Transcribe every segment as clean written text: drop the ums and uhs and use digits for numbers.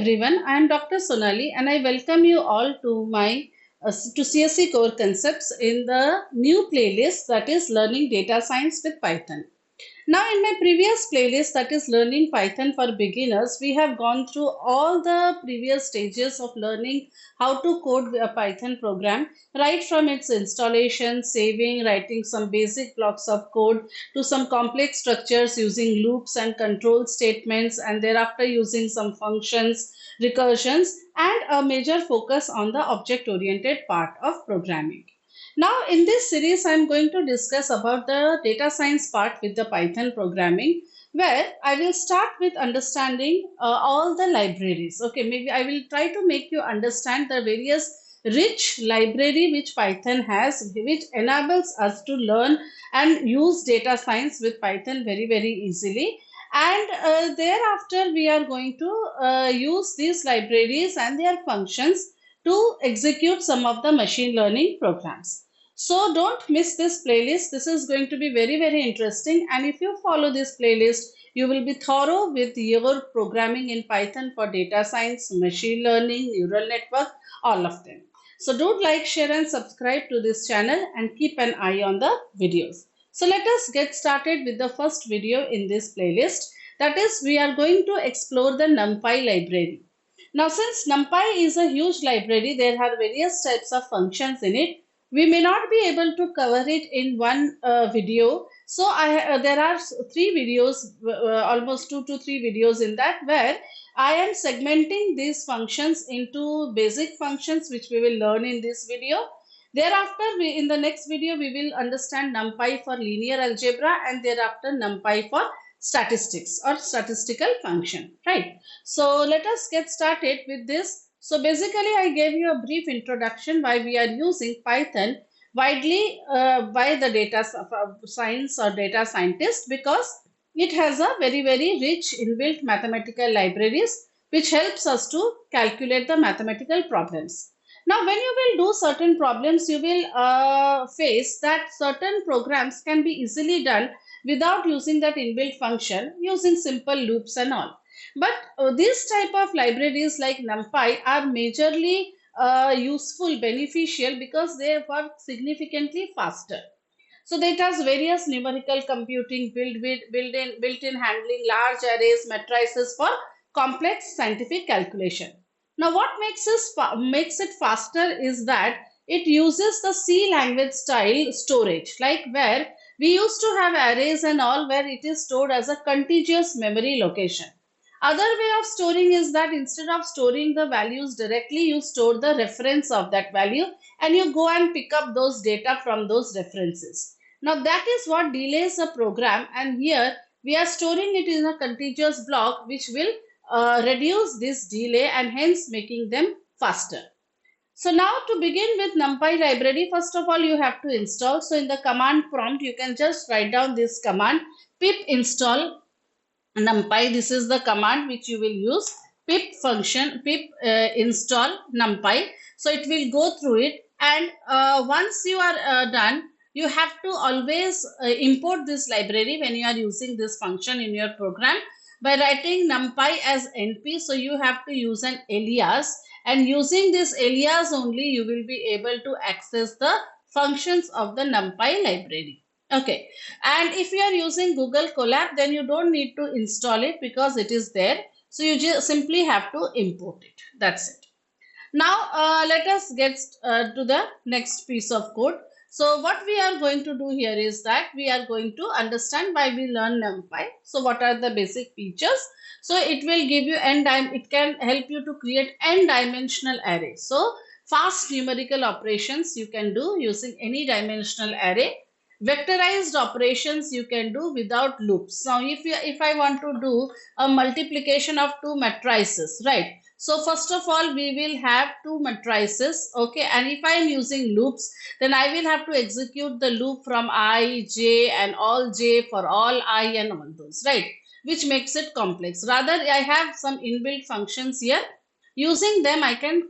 everyone, I am Dr. Sonali and I welcome you all to my to CSC Core Concepts in the new playlist that is Learning Data Science with Python. Now, in my previous playlist, that is Learning Python for Beginners, we have gone through all the previous stages of learning how to code a Python program, right from its installation, saving, writing some basic blocks of code to some complex structures using loops and control statements, and thereafter using some functions, recursions, and a major focus on the object-oriented part of programming. Now, in this series, I'm going to discuss about the data science part with the Python programming, where I will start with understanding all the libraries. Okay, maybe I will try to make you understand the various rich library which Python has, which enables us to learn and use data science with Python very, very easily. And thereafter, we are going to use these libraries and their functions to execute some of the machine learning programs. So don't miss this playlist. This is going to be very, very interesting. And if you follow this playlist, you will be thorough with your programming in Python for data science, machine learning, neural network, all of them. So do like, share and subscribe to this channel and keep an eye on the videos. So let us get started with the first video in this playlist. That is, we are going to explore the NumPy library. Now, since NumPy is a huge library, there are various types of functions in it. We may not be able to cover it in one video. So there are three videos, almost 2 to 3 videos in that, where I am segmenting these functions into basic functions, which we will learn in this video. Thereafter, in the next video, we will understand NumPy for linear algebra and thereafter NumPy for statistics or statistical function, right? So let us get started with this. So basically, I gave you a brief introduction why we are using Python widely by the data science or data scientist, because it has a very, very rich inbuilt mathematical libraries which helps us to calculate the mathematical problems. Now, when you will do certain problems, you will face that certain programs can be easily done without using that inbuilt function, using simple loops and all. But this type of libraries like NumPy are majorly useful, beneficial, because they work significantly faster. So that has various numerical computing, built-in handling, large arrays, matrices for complex scientific calculation. Now, what makes it faster is that it uses the C language style storage, like where we used to have arrays and all, where it is stored as a contiguous memory location. Other way of storing is that instead of storing the values directly, you store the reference of that value and you go and pick up those data from those references. Now that is what delays a program, and here we are storing it in a contiguous block, which will reduce this delay and hence making them faster. So now to begin with NumPy library, first of all you have to install. So in the command prompt, you can just write down this command, pip install NumPy. This is the command which you will use, pip function, pip install NumPy. So it will go through it, and once you are done, you have to always import this library when you are using this function in your program by writing NumPy as NP. So you have to use an alias, and using this alias only you will be able to access the functions of the NumPy library. Okay, and if you are using Google Colab, then you don't need to install it because it is there. So you just simply have to import it. That's it. Now let us get to the next piece of code. So what we are going to do here is that we are going to understand why we learn NumPy. So what are the basic features? So it will give you it can help you to create n-dimensional array. So fast numerical operations you can do using any dimensional array. Vectorized operations you can do without loops. Now if I want to do a multiplication of two matrices, right? So first of all we will have two matrices, okay, and if I am using loops, then I will have to execute the loop from I, j and all j for all I and all those, right, which makes it complex. Rather, I have some inbuilt functions here. Using them I can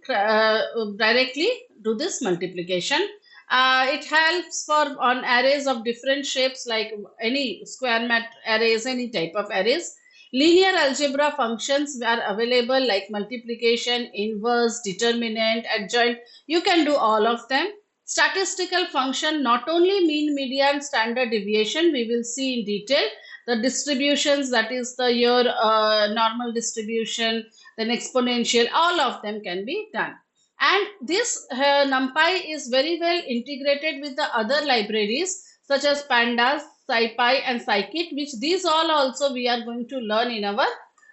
directly do this multiplication. It helps for on arrays of different shapes, like any square mat arrays, any type of arrays. Linear algebra functions are available like multiplication, inverse, determinant, adjoint. You can do all of them. Statistical function, not only mean, median, standard deviation, we will see in detail. The distributions, that is your normal distribution, then exponential, all of them can be done. And this NumPy is very well integrated with the other libraries such as Pandas, SciPy and Scikit, which these all also we are going to learn in our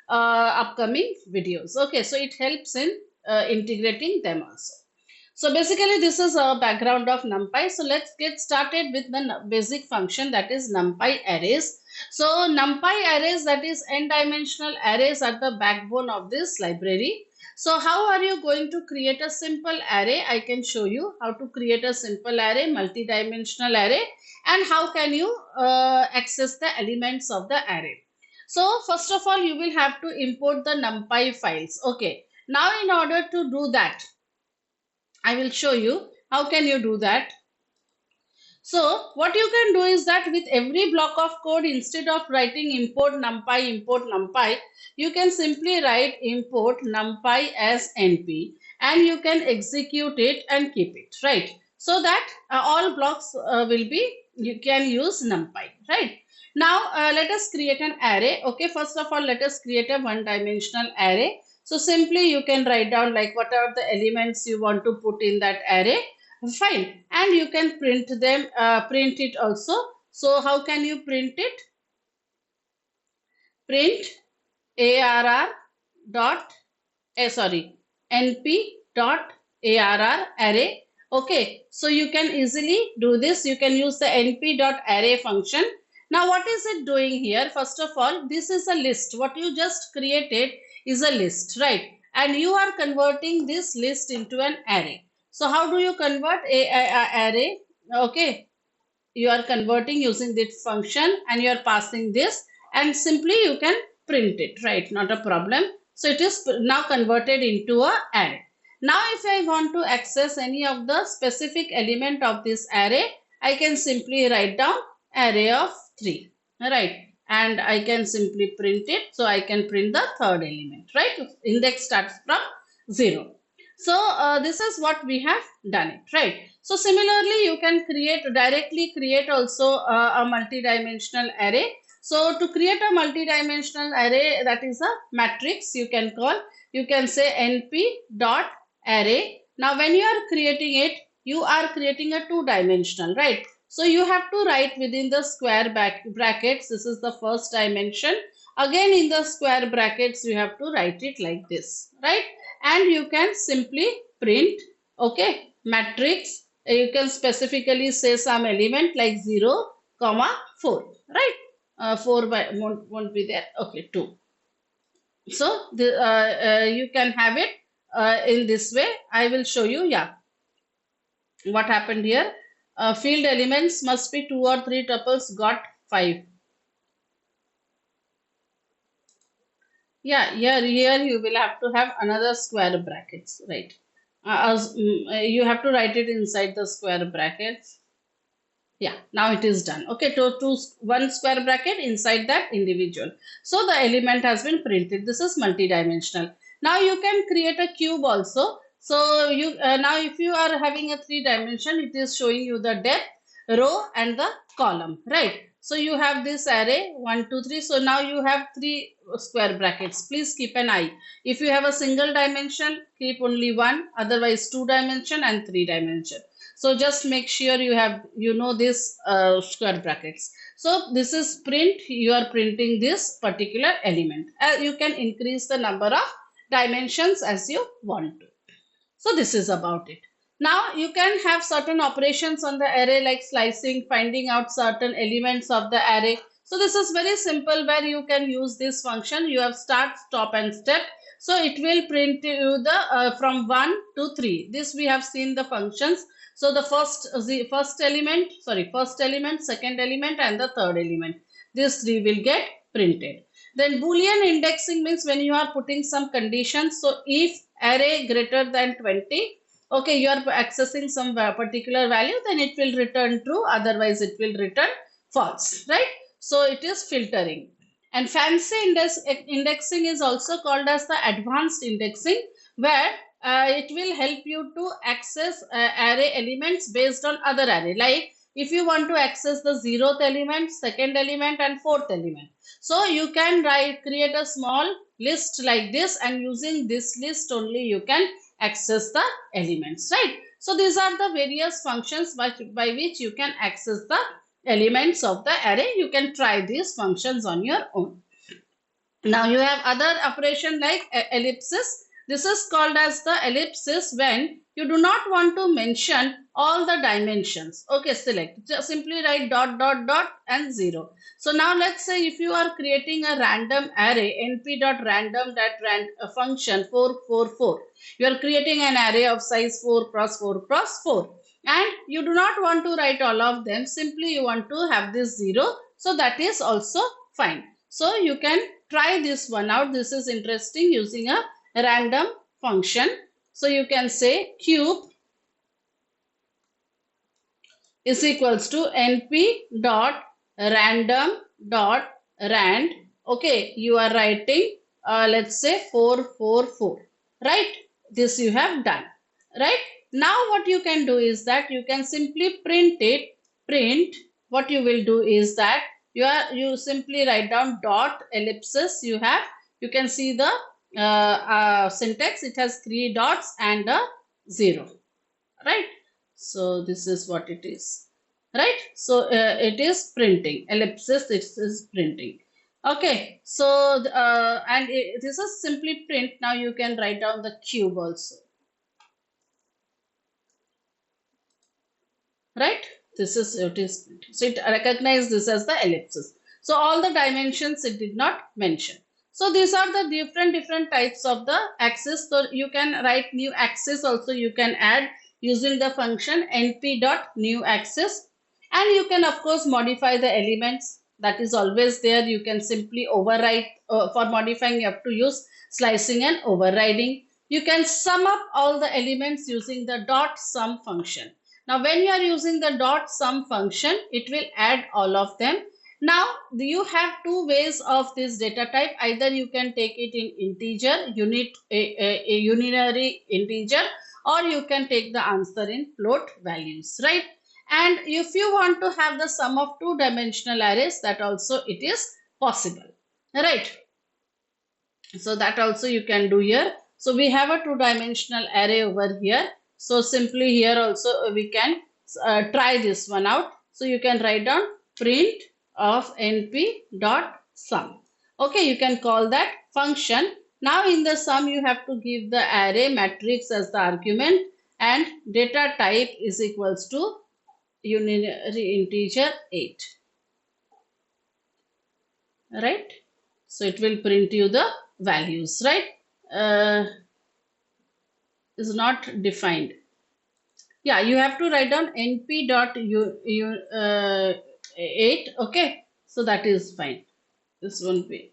upcoming videos. Okay, so it helps in integrating them also. So basically this is a background of NumPy. So let's get started with the basic function, that is NumPy arrays. So NumPy arrays, that is n-dimensional arrays, are the backbone of this library. So how are you going to create a simple array? I can show you how to create a simple array, multi-dimensional array, and how can you access the elements of the array. So first of all, you will have to import the NumPy files. Okay. Now in order to do that, I will show you how can you do that. So what you can do is that with every block of code, instead of writing import NumPy, you can simply write import NumPy as NP, and you can execute it and keep it, right? So that all blocks you can use NumPy, right? Now let us create an array. Okay, first of all, let us create a one-dimensional array. So simply you can write down like what are the elements you want to put in that array. Fine, and you can print them, print it also. So how can you print it? Print arr dot np dot arr array. Okay, so you can easily do this. You can use the np dot array function. Now what is it doing here? First of all, this is a list. What you just created is a list, right? And you are converting this list into an array. So how do you convert a array? Okay, you are converting using this function and you are passing this, and simply you can print it, right? Not a problem. So it is now converted into a array. Now if I want to access any of the specific element of this array, I can simply write down array of 3, right? And I can simply print it. So I can print the third element, right? Index starts from 0. So this is what we have done it, right? So similarly, you can directly create also a multi-dimensional array. So to create a multi-dimensional array, that is a matrix, you can say np dot array. Now when you are creating it, you are creating a two-dimensional, right? So you have to write within the square brackets. This is the first dimension. Again in the square brackets, you have to write it like this, right? And you can simply print, okay, matrix. You can specifically say some element like 0, 4, right? 4 won't be there. Okay, 2. So you can have it in this way. I will show you, yeah, what happened here. Field elements must be 2 or 3 tuples, got 5. Yeah, here you will have to have another square brackets, right? You have to write it inside the square brackets. Yeah, now it is done. Okay, one square bracket inside that individual. So the element has been printed. This is multi-dimensional. Now you can create a cube also. So you now if you are having a 3 dimension, it is showing you the depth, row and the column, right? So you have this array 1, 2, 3. So now you have 3 square brackets. Please keep an eye. If you have a single dimension, keep only 1. Otherwise 2 dimension and 3 dimension. So just make sure you know this square brackets. So this is print. You are printing this particular element. You can increase the number of dimensions as you want to. So this is about it. Now you can have certain operations on the array like slicing, finding out certain elements of the array. So this is very simple where you can use this function. You have start, stop and step. So it will print you the from 1 to 3. This we have seen the functions. So the first element, second element and the third element. These 3 will get printed. Then Boolean indexing means when you are putting some conditions. So if array greater than 20, okay, you are accessing some particular value, then it will return true, otherwise it will return false, right? So it is filtering. And fancy indexing is also called as the advanced indexing, where it will help you to access array elements based on other array. Like if you want to access the 0th element, 2nd element and 4th element. So you can create a small list like this, and using this list only you can access the elements, right? So these are the various functions by which you can access the elements of the array. You can try these functions on your own. Now you have other operation like ellipsis. This is called as the ellipsis when you do not want to mention all the dimensions. Okay, select. Just simply write dot dot dot and 0. So now let's say if you are creating a random array np.random function 444. You are creating an array of size 4 cross 4 cross 4. And you do not want to write all of them. Simply you want to have this 0. So that is also fine. So you can try this one out. This is interesting, using a random function. So you can say cube is equals to np dot random dot rand. Okay, you are writing let's say 444, right? This you have done, right? Now what you can do is that you can simply print. What you will do is that you simply write down dot ellipsis. You can see the syntax. It has 3 dots and a 0, right? So this is what it is, right? So it is printing ellipsis. It is printing. Okay, so this is simply print. Now you can write down the cube also, right? This is it is printing. So it recognizes this as the ellipsis. So all the dimensions it did not mention. So these are the different types of the axis. So you can write new axis also. You can add using the function np.newAxis, and you can of course modify the elements. That is always there. You can simply override. For modifying you have to use slicing and overriding. You can sum up all the elements using the dot sum function. Now when you are using the dot sum function, it will add all of them. Now you have two ways of this data type. Either you can take it in integer, a unary integer, or you can take the answer in float values, right? And if you want to have the sum of two-dimensional arrays, that also it is possible, right? So that also you can do here. So we have a two-dimensional array over here. So simply here also we can try this one out. So you can write down print of np.sum. Okay, you can call that function. Now in the sum you have to give the array matrix as the argument, and data type is equals to unary integer 8, right? So it will print you the values, right? Is not defined. Yeah, you have to write down np.8. Okay, so that is fine. This won't be.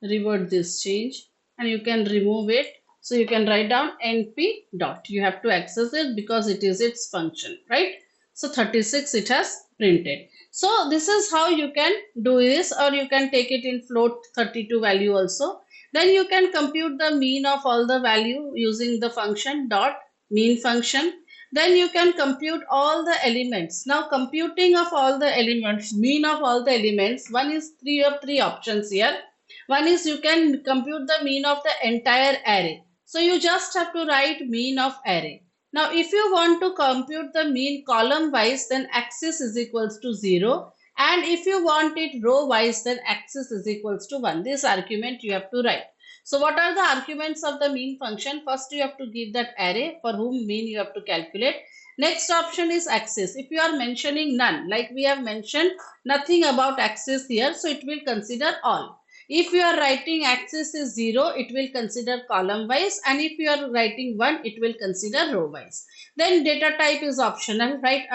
Revert this change and you can remove it. So you can write down np dot. You have to access it because it is its function, right? So 36 it has printed. So this is how you can do this, or you can take it in float 32 value also. Then you can compute the mean of all the value using the function dot mean function. Then you can compute all the elements. Now computing of all the elements, mean of all the elements, one is three options here. One is you can compute the mean of the entire array. So you just have to write mean of array. Now if you want to compute the mean column wise, then axis is equals to 0. And if you want it row wise, then axis is equals to 1. This argument you have to write. So what are the arguments of the mean function? First you have to give that array for whom mean you have to calculate. Next option is axis. If you are mentioning none, like we have mentioned nothing about axis here, so it will consider all. If you are writing axis is 0, it will consider column wise, and if you are writing 1, it will consider row wise. Then data type is optional, right?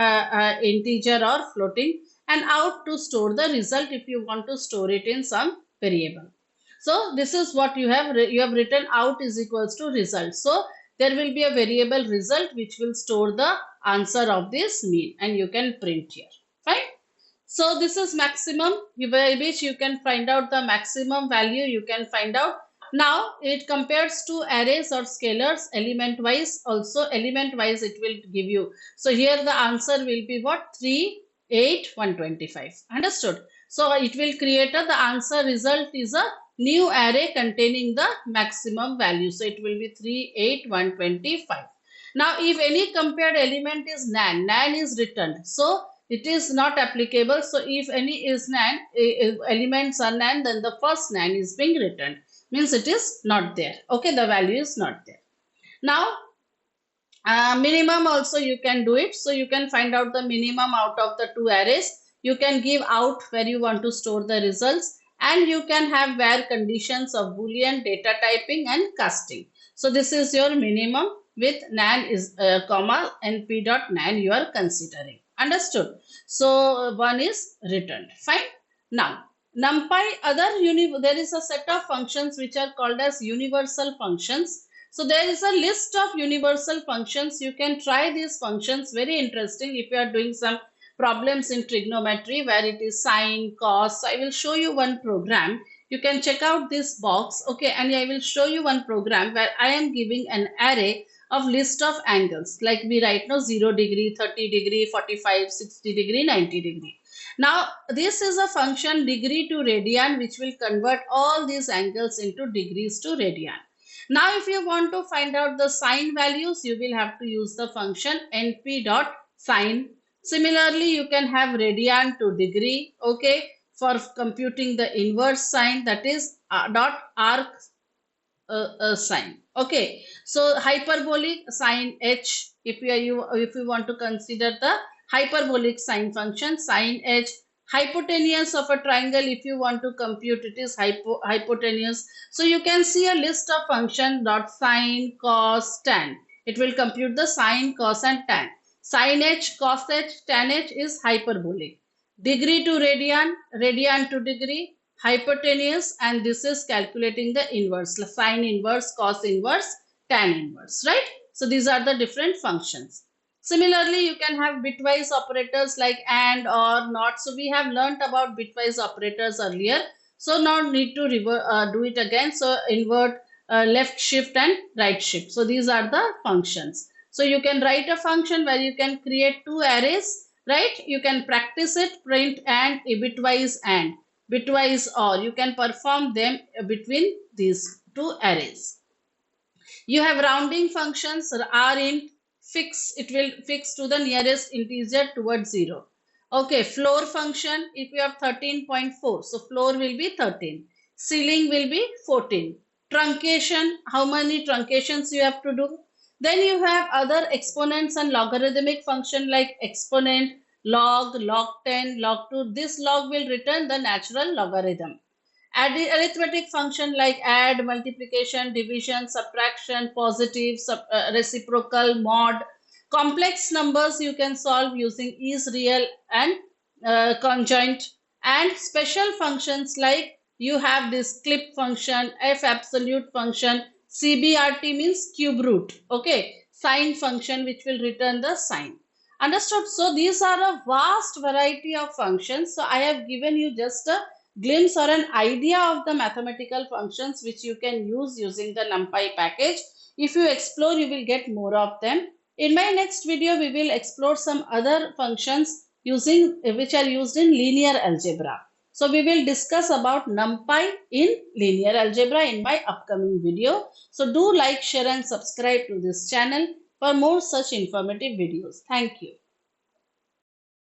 Integer or floating, and out to store the result if you want to store it in some variable. So this is what you have written out is equals to result. So there will be a variable result which will store the answer of this mean, and you can print here. Fine. So this is maximum by which you can find out the maximum value you can find out. Now it compares to arrays or scalars element wise. Also element wise it will give you. So here the answer will be what? 3, 8, 125. Understood? So it will create the answer result is a new array containing the maximum value. So it will be 3, 8, 125. Now if any compared element is nan, nan is returned. So it is not applicable. So if any is nan, if elements are nan, then the first nan is being returned. Means it is not there. Okay, the value is not there. Now minimum also you can do it. So you can find out the minimum out of the two arrays. You can give out where you want to store the results, and you can have where conditions of boolean, data typing and casting. So this is your minimum with nan is comma np dot nan you are considering. Understood? So one is returned. Fine. Now NumPy there is a set of functions which are called as universal functions. So there is a list of universal functions. You can try these functions. Very interesting if you are doing some problems in trigonometry where it is sine, cos. So I will show you one program. You can check out this box. Okay, and I will show you one program where I am giving an array of list of angles. Like we write now 0 degree, 30 degree, 45, 60 degree, 90 degree. Now this is a function degree to radian which will convert all these angles into degrees to radian. Now if you want to find out the sine values, you will have to use the function np dot sine. Similarly, you can have radian to degree, okay, for computing the inverse sine, that is dot arc sine. Okay, so hyperbolic sine h, if you want to consider the hyperbolic sine function, sine h. Hypotenuse of a triangle, if you want to compute, it is hypotenuse. So you can see a list of function dot sine, cos, tan. It will compute the sine, cos and tan. Sine h, cos h, tan h is hyperbolic. Degree to radian, radian to degree, hypotenuse, and this is calculating the inverse, sine inverse, cos inverse, tan inverse, right? So these are the different functions. Similarly, you can have bitwise operators like and, or, not. So we have learnt about bitwise operators earlier. So now need to do it again. So invert, left shift and right shift. So these are the functions. So you can write a function where you can create two arrays, right? You can practice it, print and bitwise and bitwise or. You can perform them between these two arrays. You have rounding functions, rint, fix, it will fix to the nearest integer towards 0. Okay, floor function, if you have 13.4, so floor will be 13. Ceiling will be 14. Truncation, how many truncations you have to do? Then you have other exponents and logarithmic function like exponent, log, log10, log2. This log will return the natural logarithm. Arithmetic function like add, multiplication, division, subtraction, positive, reciprocal, mod. Complex numbers you can solve using is real and conjoint. And special functions like you have this clip function, f absolute function, CBRT means cube root, okay, sine function which will return the sine. Understood? So these are a vast variety of functions. So I have given you just a glimpse or an idea of the mathematical functions which you can use using the NumPy package. If you explore, you will get more of them. In my next video, we will explore some other functions which are used in linear algebra. So we will discuss about NumPy in linear algebra in my upcoming video. So do like, share and subscribe to this channel for more such informative videos. Thank you.